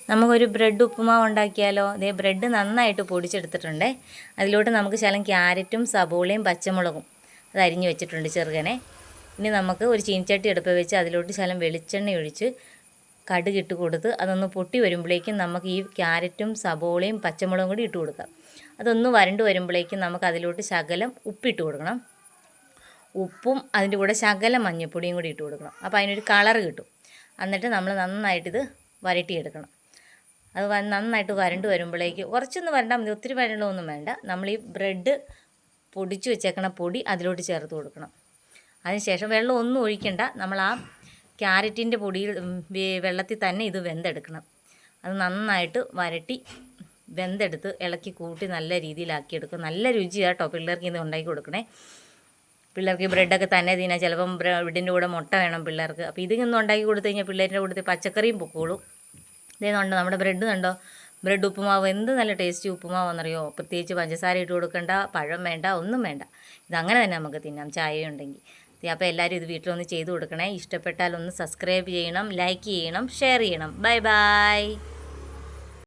നമുക്കൊരു ബ്രെഡ് ഉപ്പുമാവ് ഉണ്ടാക്കിയാലോ? അതേ ബ്രെഡ് നന്നായിട്ട് പൊടിച്ചെടുത്തിട്ടുണ്ടേ. അതിലോട്ട് നമുക്ക് ശകലം ക്യാരറ്റും സബോളയും പച്ചമുളകും അത് അരിഞ്ഞ് വെച്ചിട്ടുണ്ട് ചെറുകനെ. ഇനി നമുക്ക് ഒരു ചീനിച്ചട്ടി അടുപ്പ് വെച്ച് അതിലോട്ട് ശകലം വെളിച്ചെണ്ണ ഒഴിച്ച് കടുകിട്ട് കൊടുത്ത് അതൊന്ന് പൊട്ടി വരുമ്പോഴേക്കും നമുക്ക് ഈ ക്യാരറ്റും സബോളയും പച്ചമുളകും കൂടി ഇട്ട് കൊടുക്കാം. അതൊന്ന് വരണ്ട് വരുമ്പോഴേക്കും നമുക്ക് അതിലോട്ട് ശകലം ഉപ്പിട്ട് കൊടുക്കണം. ഉപ്പും അതിൻ്റെ കൂടെ ശകലം മഞ്ഞൾപ്പൊടിയും കൂടി ഇട്ട് കൊടുക്കണം. അപ്പോൾ അതിനൊരു കളറ് കിട്ടും. എന്നിട്ട് നമ്മൾ നന്നായിട്ടിത് വരട്ടിയെടുക്കണം. അത് നന്നായിട്ട് വരണ്ട് വരുമ്പോഴേക്ക് കുറച്ചൊന്ന് വരണ്ടാൽ മതി, ഒത്തിരി വരണ്ടൊന്നും വേണ്ട. നമ്മൾ ഈ ബ്രെഡ് പൊടിച്ച് വെച്ചേക്കണ പൊടി അതിലോട്ട് ചേർത്ത് കൊടുക്കണം. അതിനുശേഷം വെള്ളം ഒന്നും ഒഴിക്കണ്ട. നമ്മൾ ആ ക്യാരറ്റിൻ്റെ പൊടിയിൽ വെള്ളത്തിൽ തന്നെ ഇത് വെന്തെടുക്കണം. അത് നന്നായിട്ട് വരട്ടി വെന്തെടുത്ത് ഇളക്കി കൂട്ടി നല്ല രീതിയിലാക്കിയെടുക്കും. നല്ല രുചിയാണ് കേട്ടോ. പിള്ളേർക്ക് ഇത് ഉണ്ടാക്കി കൊടുക്കണേ. പിള്ളേർക്ക് ബ്രെഡൊക്കെ തന്നെ തിന്നാൻ ചിലപ്പം ബ്രെഡിൻ്റെ കൂടെ മുട്ട വേണം പിള്ളേർക്ക്. അപ്പോൾ ഇതിങ്ങൊന്നും ഉണ്ടാക്കി കൊടുത്തു കഴിഞ്ഞാൽ പിള്ളേരുടെ കൂടെ പച്ചക്കറിയും പൊക്കോളും. ഇതേന്നുണ്ടോ നമ്മുടെ ബ്രെഡ് കണ്ടോ? ബ്രെഡ് ഉപ്പുമാവ് എന്ത് നല്ല ടേസ്റ്റി ഉപ്പുമാവെന്നറിയോ? പ്രത്യേകിച്ച് പഞ്ചസാര ഇട്ട് കൊടുക്കണ്ട, പഴം വേണ്ട, ഒന്നും വേണ്ട. ഇതങ്ങനെ തന്നെ നമുക്ക് തിന്നാം ചായ ഉണ്ടെങ്കിൽ. അപ്പോൾ എല്ലാവരും ഇത് വീട്ടിലൊന്ന് ചെയ്ത് കൊടുക്കണേ. ഇഷ്ടപ്പെട്ടാൽ ഒന്ന് സബ്സ്ക്രൈബ് ചെയ്യണം, ലൈക്ക് ചെയ്യണം, ഷെയർ ചെയ്യണം. Bye bye.